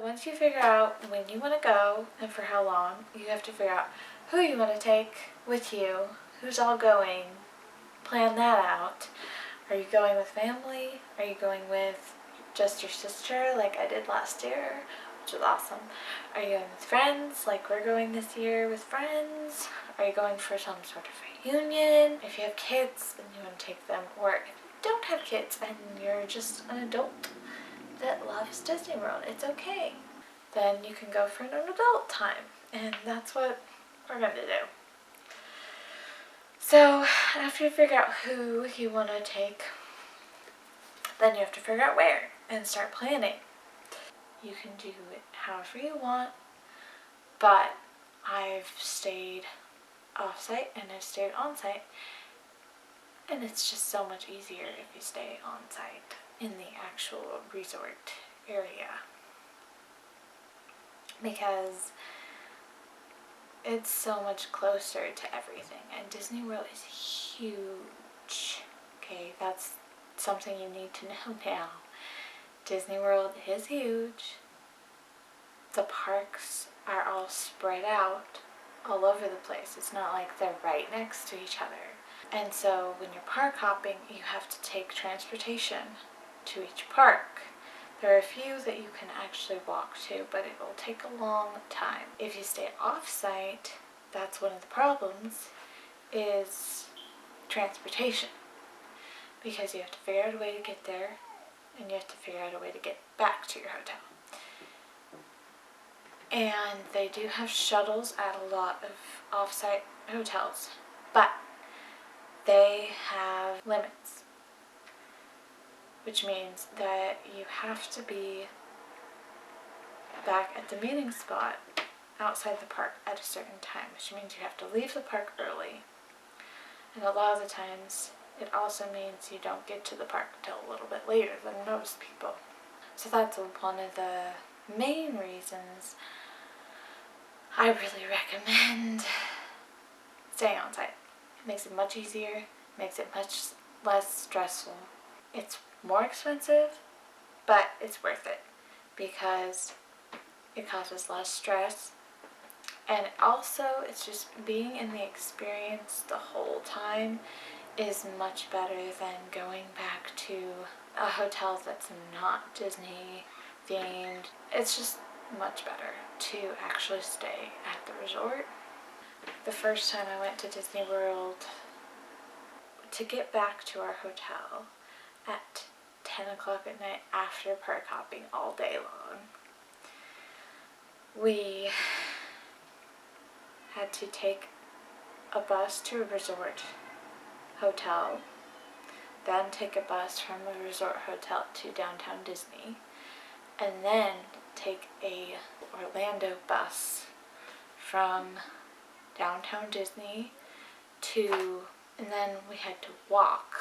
once you figure out when you want to go and for how long, you have to figure out who you want to take with you, who's all going, plan that out. Are you going with family? Are you going with just your sister like I did last year, which was awesome? Are you going with friends like we're going this year with friends? Are you going for some sort of reunion? If you have kids and you want to take them, or if you don't have kids and you're just an adult that loves Disney World, it's okay. Then you can go for an adult time, and that's what we're going to do. So after you figure out who you want to take, then you have to figure out where and start planning. You can do it however you want, but I've stayed off-site and I've stayed on-site, and it's just so much easier if you stay on-site in the actual resort area, because it's so much closer to everything, and Disney World is huge. Okay, that's something you need to know now. Disney World is huge. The parks are all spread out all over the place. It's not like they're right next to each other. And so when you're park hopping, you have to take transportation to each park. There are a few that you can actually walk to, but it will take a long time. If you stay off-site, that's one of the problems, is transportation. Because you have to figure out a way to get there, and you have to figure out a way to get back to your hotel. And they do have shuttles at a lot of off-site hotels, but they have limits, which means that you have to be back at the meeting spot outside the park at a certain time, which means you have to leave the park early. And a lot of the times, it also means you don't get to the park until a little bit later than most people. So that's one of the main reasons I really recommend staying on site. It makes it much easier, makes it much less stressful. It's more expensive, but it's worth it because it causes less stress. And also, it's just being in the experience the whole time is much better than going back to a hotel that's not Disney themed. It's just much better to actually stay at the resort. The first time I went to Disney World, to get back to our hotel at 10 o'clock at night after park hopping all day long, we had to take a bus to a resort hotel, then take a bus from a resort hotel to downtown Disney, and then take a Orlando bus from downtown Disney and then we had to walk.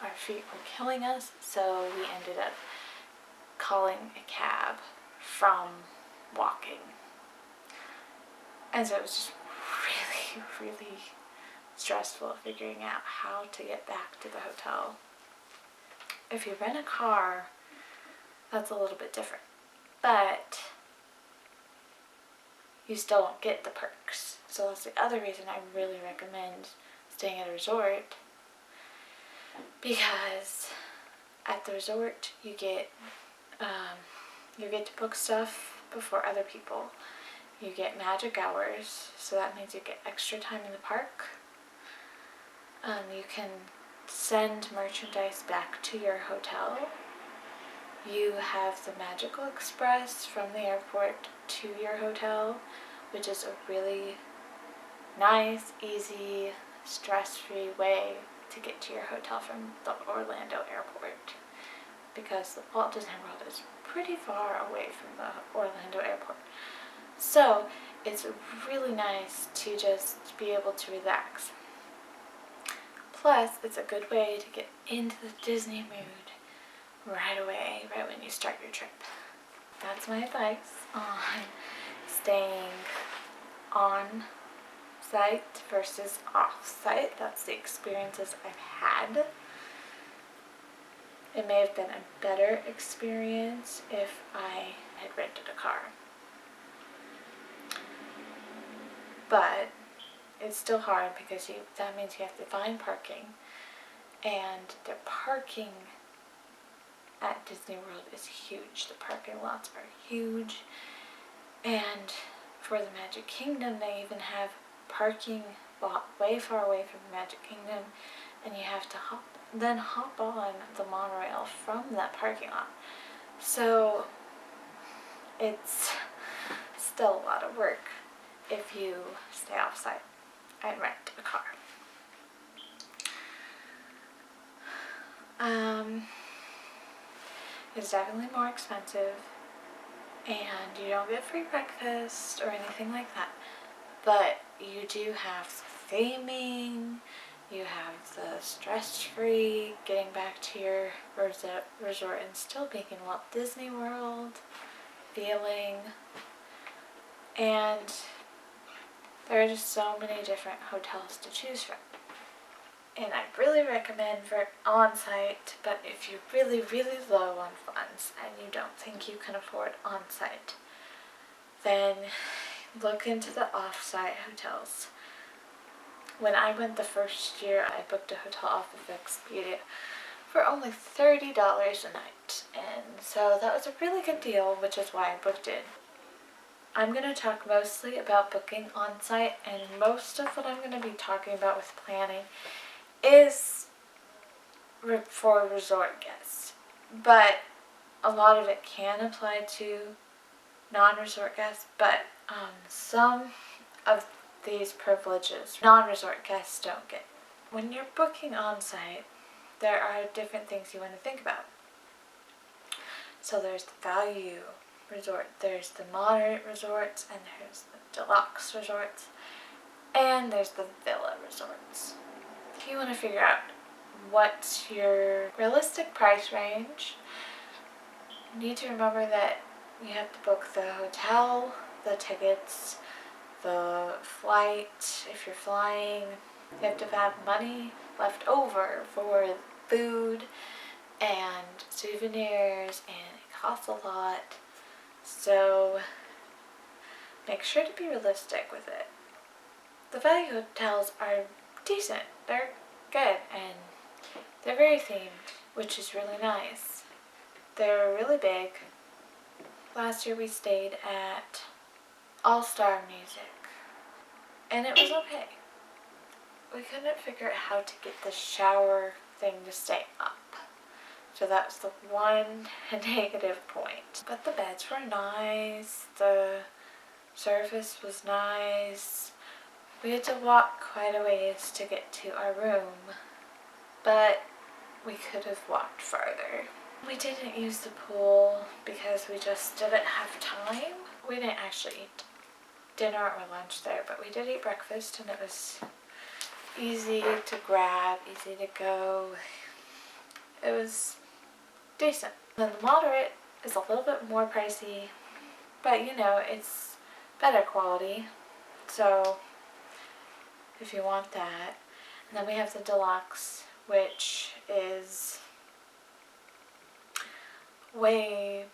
Our feet were killing us, so we ended up calling a cab from walking. And so it was just really, really stressful figuring out how to get back to the hotel. If you rent a car, that's a little bit different, but you still don't get the perks. So that's the other reason I really recommend staying at a resort, because at the resort you get to book stuff before other people. You get magic hours, so that means you get extra time in the park. You can send merchandise back to your hotel. You have the Magical Express from the airport to your hotel, which is a really nice, easy, stress-free way to get to your hotel from the Orlando airport, because the Walt Disney World is pretty far away from the Orlando airport. So it's really nice to just be able to relax. Plus, it's a good way to get into the Disney mood right away, right when you start your trip. That's my advice on staying on site versus off site. That's the experiences I've had. It may have been a better experience if I had rented a car. But it's still hard because that means you have to find parking, and the parking at Disney World is huge. The parking lots are huge, and for the Magic Kingdom they even have parking lot way far away from the Magic Kingdom, and you have to hop on the monorail from that parking lot. So it's still a lot of work if you stay off-site and rent a car. It's definitely more expensive, and you don't get free breakfast or anything like that, but you do have the theming, you have the stress-free getting back to your resort and still being in Walt Disney World feeling, and there are just so many different hotels to choose from. And I really recommend for on-site, but if you're really, really low on funds and you don't think you can afford on-site, then look into the off-site hotels. When I went the first year, I booked a hotel off of Expedia for only $30 a night, and so that was a really good deal, which is why I booked it. I'm going to talk mostly about booking on-site, and most of what I'm going to be talking about with planning is for resort guests, but a lot of it can apply to non-resort guests, but some of these privileges non-resort guests don't get. When you're booking on-site, there are different things you want to think about. So there's the value resort, there's the moderate resorts, and there's the deluxe resorts, and there's the villa resorts. If you want to figure out what's your realistic price range, you need to remember that you have to book the hotel, the tickets, the flight. If you're flying, you have to have money left over for food and souvenirs, and it costs a lot. So make sure to be realistic with it. The value hotels are decent. They're good, and they're very themed, which is really nice. They're really big. Last year we stayed at All Star Music, and it was okay. We couldn't figure out how to get the shower thing to stay up, so that's the one negative point. But the beds were nice, the service was nice. We had to walk quite a ways to get to our room, but we could have walked farther. We didn't use the pool because we just didn't have time. We didn't actually eat dinner or lunch there, but we did eat breakfast, and it was easy to grab, easy to go. It was decent. Then the moderate is a little bit more pricey, but you know, it's better quality, so if you want that. And then we have the deluxe, which is way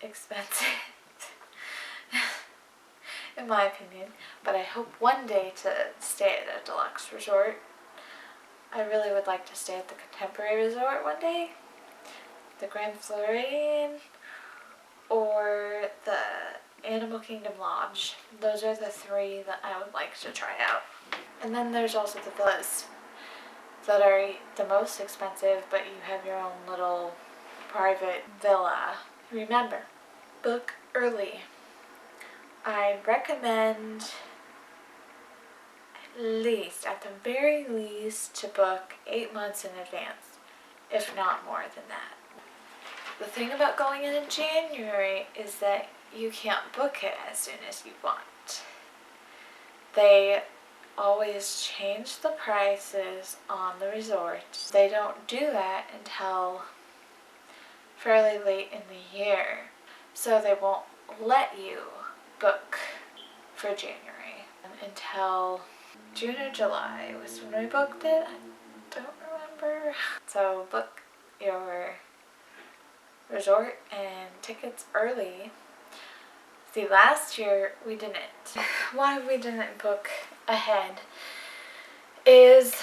expensive in my opinion, but I hope one day to stay at a deluxe resort. I really would like to stay at the Contemporary Resort one day, the Grand Floridian, or the Animal Kingdom Lodge. Those are the three that I would like to try out. And then there's also the villas that are the most expensive, but you have your own little private villa. Remember, book early. I recommend at the very least, to book 8 months in advance, if not more than that. The thing about going in January is that you can't book it as soon as you want. They always change the prices on the resorts. They don't do that until fairly late in the year, so they won't let you book for January until June or July was when we booked it. I don't remember. So book your resort and tickets early See, last year we didn't. Why we didn't book ahead is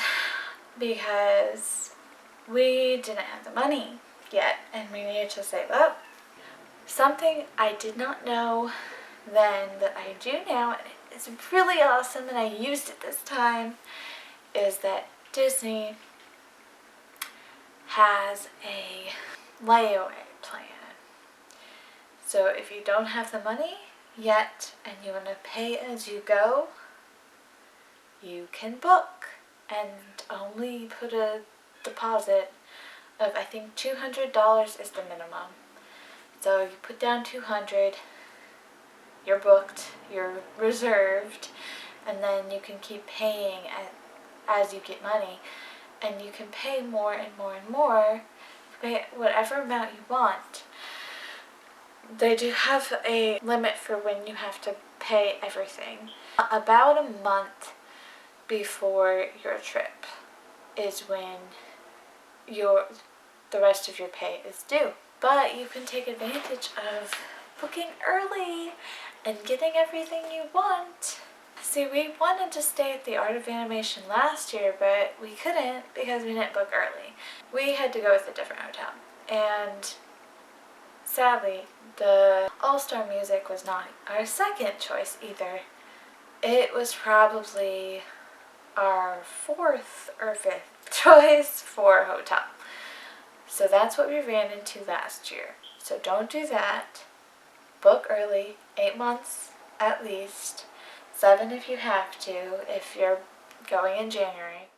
because we didn't have the money yet and we needed to save up. Something I did not know then that I do now, and it's really awesome and I used it this time, is that Disney has a layaway plan. So if you don't have the money yet and you want to pay as you go, you can book and only put a deposit of, I think $200 is the minimum. So you put down $200, you're booked, you're reserved, and then you can keep paying as you get money. And you can pay more and more and more, pay whatever amount you want. They do have a limit for when you have to pay everything. About a month before your trip is when the rest of your pay is due. But you can take advantage of booking early and getting everything you want. See, we wanted to stay at the Art of Animation last year, but we couldn't because we didn't book early. We had to go with a different hotel. And sadly, the All-Star Music was not our second choice either. It was probably our fourth or fifth choice for hotel. So that's what we ran into last year. So don't do that. Book early, 8 months at least. 7 if you have to, if you're going in January.